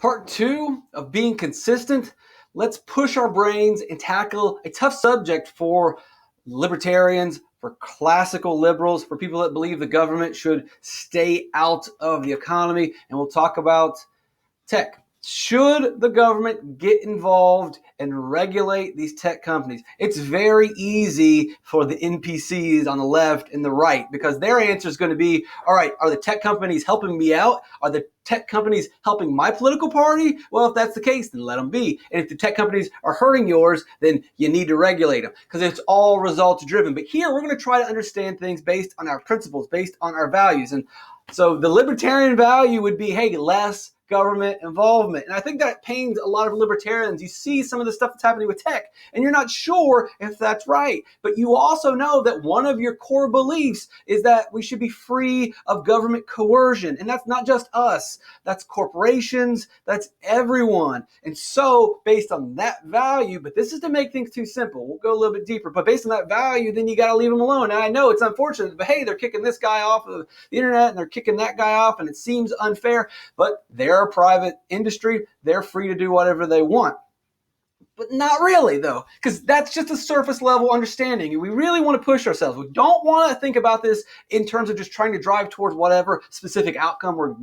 Part two of being consistent. Let's push our brains and tackle a tough subject for libertarians, for classical liberals, for people that believe the government should stay out of the economy. And we'll talk about tech. Should the government get involved and regulate these tech companies? It's very easy for the NPCs on the left and the right because their answer is going to be, all right, are the tech companies helping me out? Are the tech companies helping my political party? Well, if that's the case, then let them be. And if the tech companies are hurting yours, then you need to regulate them because it's all results driven. But here we're going to try to understand things based on our principles, based on our values. And so the libertarian value would be, hey, less government involvement. And I think that pains a lot of libertarians. You see some of the stuff that's happening with tech, and you're not sure if that's right. But you also know that one of your core beliefs is that we should be free of government coercion. And that's not just us. That's corporations. That's everyone. And so based on that value, but this is to make things too simple. We'll go a little bit deeper. But based on that value, then you got to leave them alone. And I know it's unfortunate, but hey, they're kicking this guy off of the internet and they're kicking that guy off, and it seems unfair, but they're a private industry. They're free to do whatever they want. But not really, though, because that's just a surface level understanding. And we really want to push ourselves. We don't want to think about this in terms of just trying to drive towards whatever specific outcome we're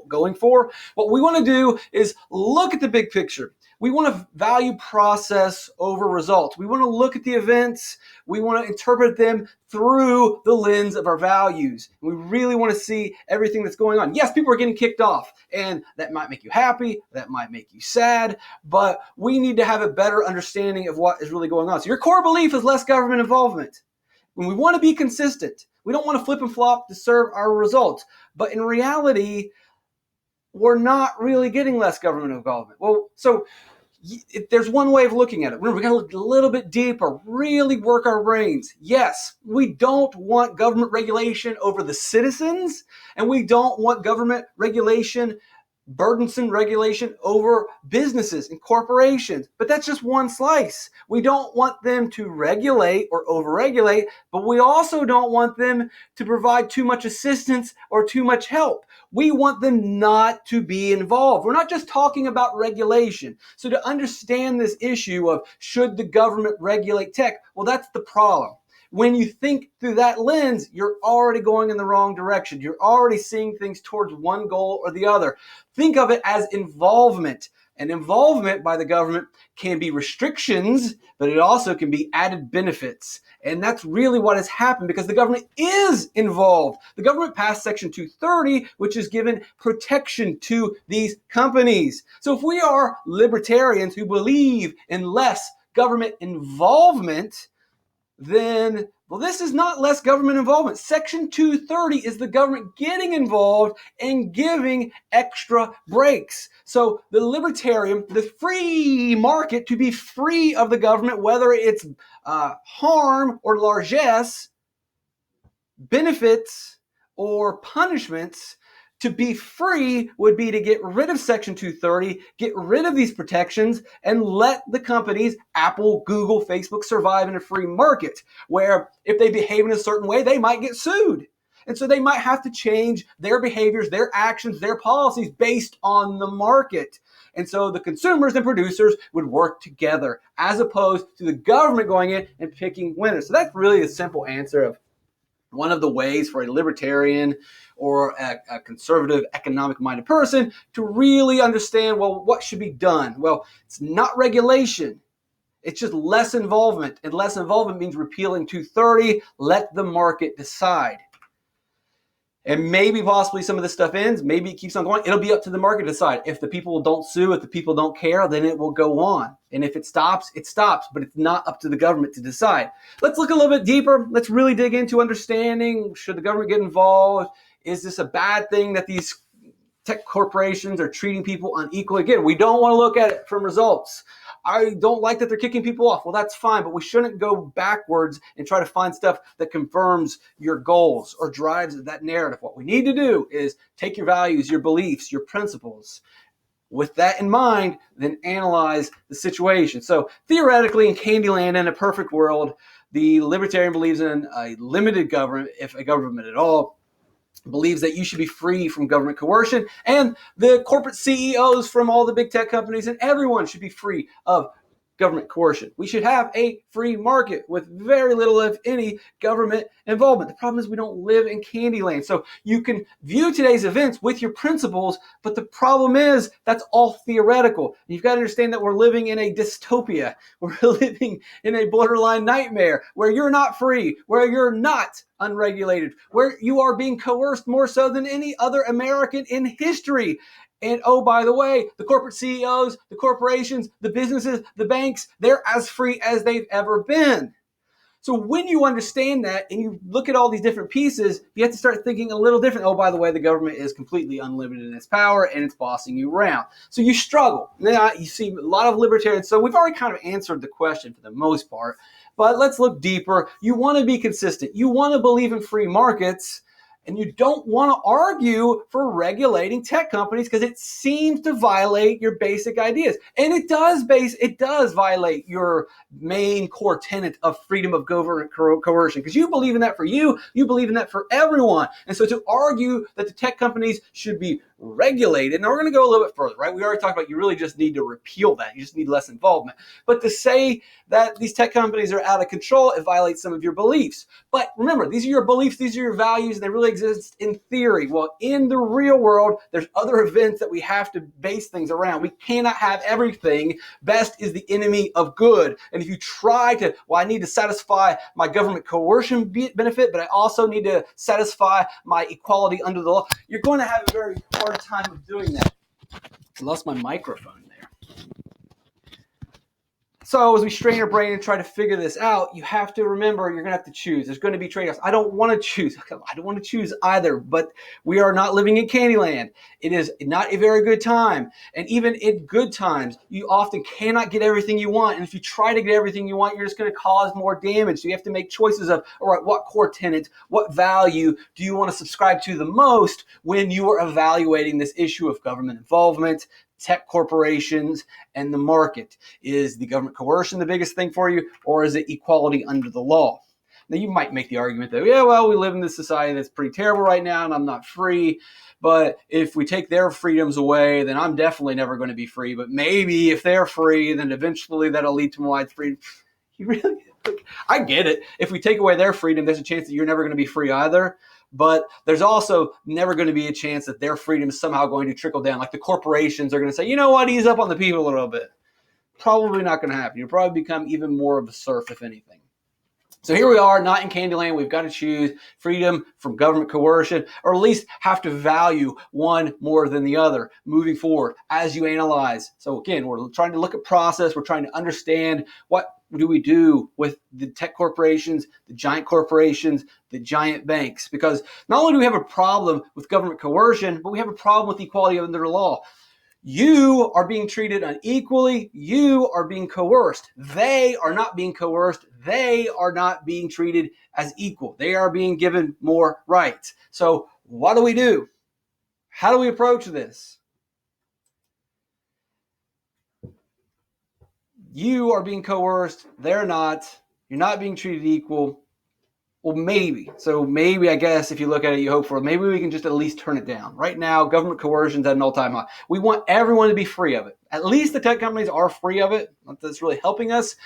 going for. What we want to do is look at the big picture. We want to value process over results. We want to look at the events. We want to interpret them through the lens of our values. We really want to see everything that's going on. Yes, people are getting kicked off, and that might make you happy. That might make you sad, but we need to have a better understanding of what is really going on. So your core belief is less government involvement. When we want to be consistent, we don't want to flip and flop to serve our results. But in reality, we're not really getting less government involvement. Well, so there's one way of looking at it. Remember, we got to look a little bit deeper, really work our brains. Yes, we don't want government regulation over the citizens, and we don't want government regulation, burdensome regulation over businesses and corporations. But that's just one slice. We don't want them to regulate or overregulate, but we also don't want them to provide too much assistance or too much help. We want them not to be involved. We're not just talking about regulation. So to understand this issue of should the government regulate tech, well, that's the problem. When you think through that lens, you're already going in the wrong direction. You're already seeing things towards one goal or the other. Think of it as involvement. And involvement by the government can be restrictions, but it also can be added benefits. And that's really what has happened because the government is involved. The government passed Section 230, which has given protection to these companies. So if we are libertarians who believe in less government involvement, then, well, this is not less government involvement. Section 230 is the government getting involved and giving extra breaks. So the libertarian, the free market to be free of the government, whether it's harm or largesse, benefits or punishments, to be free would be to get rid of Section 230, get rid of these protections, and let the companies, Apple, Google, Facebook, survive in a free market where if they behave in a certain way, they might get sued. And so they might have to change their behaviors, their actions, their policies based on the market. And so the consumers and producers would work together as opposed to the government going in and picking winners. So that's really a simple answer of one of the ways for a libertarian or a conservative economic-minded person to really understand, well, what should be done? Well, it's not regulation. It's just less involvement. And less involvement means repealing 230, let the market decide. And maybe possibly some of this stuff ends. Maybe it keeps on going. It'll be up to the market to decide. If the people don't sue, if the people don't care, then it will go on. And if it stops, it stops. But it's not up to the government to decide. Let's look a little bit deeper. Let's really dig into understanding. Should the government get involved? Is this a bad thing that these tech corporations are treating people unequally? Again, we don't want to look at it from results. I don't like that they're kicking people off. Well, that's fine, but we shouldn't go backwards and try to find stuff that confirms your goals or drives that narrative. What we need to do is take your values, your beliefs, your principles. With that in mind, then analyze the situation. So theoretically, in Candyland, in a perfect world, the libertarian believes in a limited government, if a government at all. believes that you should be free from government coercion, and the corporate CEOs from all the big tech companies and everyone should be free of government coercion. We should have a free market with very little, if any, government involvement. The problem is we don't live in Candyland. So you can view today's events with your principles, but the problem is that's all theoretical. You've got to understand that we're living in a dystopia. We're living in a borderline nightmare where you're not free, where you're not unregulated, where you are being coerced more so than any other American in history. And oh, by the way, the corporate CEOs, the corporations, the businesses, the banks, they're as free as they've ever been. So when you understand that and you look at all these different pieces, you have to start thinking a little different. Oh, by the way, the government is completely unlimited in its power and it's bossing you around. So you struggle. Now you see a lot of libertarians. So we've already kind of answered the question for the most part, but let's look deeper. You want to be consistent. You want to believe in free markets. And you don't want to argue for regulating tech companies because it seems to violate your basic ideas. And it does violate your main core tenet of freedom of government coercion, because you believe in that for you believe in that for everyone. And so to argue that the tech companies should be regulated, and we're going to go a little bit further, right? We already talked about you really just need to repeal that. You just need less involvement. But to say that these tech companies are out of control, it violates some of your beliefs. But remember, these are your beliefs, these are your values, and they really exist in theory. Well, in the real world, there's other events that we have to base things around. We cannot have everything. Best is the enemy of good. And if you try to, well, I need to satisfy my government coercion benefit, but I also need to satisfy my equality under the law, you're going to have a very hard time of doing that. I lost my microphone there. So as we strain our brain and try to figure this out, you have to remember you're going to have to choose. There's going to be trade-offs. I don't want to choose. I don't want to choose either, but we are not living in Candyland. It is not a very good time. And even in good times, you often cannot get everything you want. And if you try to get everything you want, you're just going to cause more damage. So you have to make choices of, all right, what core tenet, what value do you want to subscribe to the most when you are evaluating this issue of government involvement, tech corporations, and the market? Is the government coercion the biggest thing for you, or is it equality under the law? Now, you might make the argument that, yeah, well, we live in this society that's pretty terrible right now, and I'm not free. But if we take their freedoms away, then I'm definitely never going to be free. But maybe if they're free, then eventually that'll lead to more wide freedom. You really, I get it. If we take away their freedom, there's a chance that you're never going to be free either. But there's also never going to be a chance that their freedom is somehow going to trickle down. Like the corporations are going to say, you know what, ease up on the people a little bit. Probably not going to happen. You'll probably become even more of a serf, if anything. So here we are, not in Candyland. We've got to choose freedom from government coercion, or at least have to value one more than the other moving forward as you analyze. So again, we're trying to look at process. We're trying to understand what do we do with the tech corporations, the giant corporations, the giant banks? Because not only do we have a problem with government coercion, but we have a problem with equality under the law. You are being treated unequally. You are being coerced. They are not being coerced. They are not being treated as equal. They are being given more rights. So what do? How do we approach this? You are being coerced. They're not. You're not being treated equal. Well, maybe. So maybe, I guess, if you look at it, you hope for it. Maybe we can just at least turn it down. Right now, government coercion is at an all-time high. We want everyone to be free of it. At least the tech companies are free of it. Not that it's really helping us.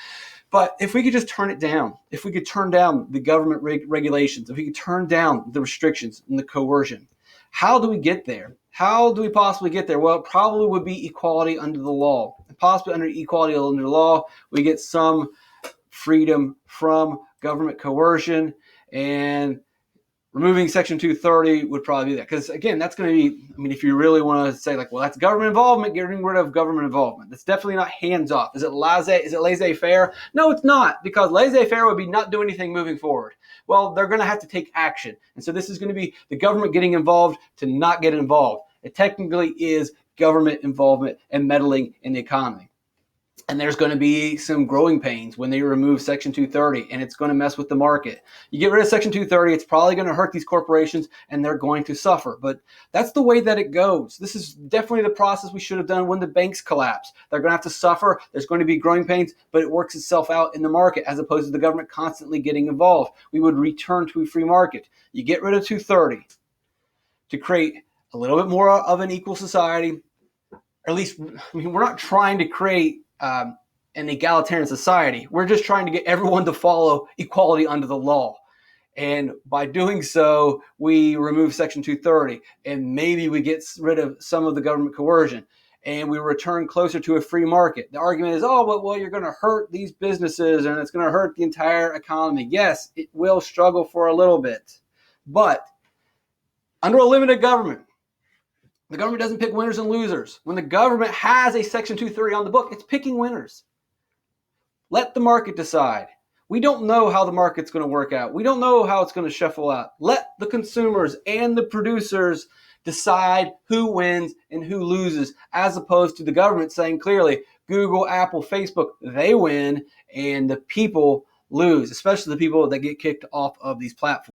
But if we could just turn it down, if we could turn down the government regulations, if we could turn down the restrictions and the coercion, how do we get there? How do we possibly get there? Well, it probably would be equality under the law. And possibly under equality under the law, we get some freedom from government coercion, and removing Section 230 would probably be that. Because, again, that's going to be, I mean, if you really want to say, like, well, that's government involvement, getting rid of government involvement. That's definitely not hands-off. Is it laissez-faire? No, it's not, because laissez-faire would be not do anything moving forward. Well, they're going to have to take action. And so this is going to be the government getting involved to not get involved. It technically is government involvement and meddling in the economy. And there's going to be some growing pains when they remove Section 230, and it's going to mess with the market. You get rid of Section 230, it's probably going to hurt these corporations, and they're going to suffer. But that's the way that it goes. This is definitely the process we should have done when the banks collapse. They're going to have to suffer. There's going to be growing pains, but it works itself out in the market as opposed to the government constantly getting involved. We would return to a free market. You get rid of 230. to create a little bit more of an equal society. Or at least, we're not trying to create an egalitarian society. We're just trying to get everyone to follow equality under the law. And by doing so, we remove Section 230, and maybe we get rid of some of the government coercion, and we return closer to a free market. The argument is, well, you're going to hurt these businesses, and it's going to hurt the entire economy. Yes, it will struggle for a little bit. But under a limited government, the government doesn't pick winners and losers. When the government has a Section 230 on the book, it's picking winners. Let the market decide. We don't know how the market's going to work out. We don't know how it's going to shuffle out. Let the consumers and the producers decide who wins and who loses, as opposed to the government saying clearly, Google, Apple, Facebook, they win, and the people lose, especially the people that get kicked off of these platforms.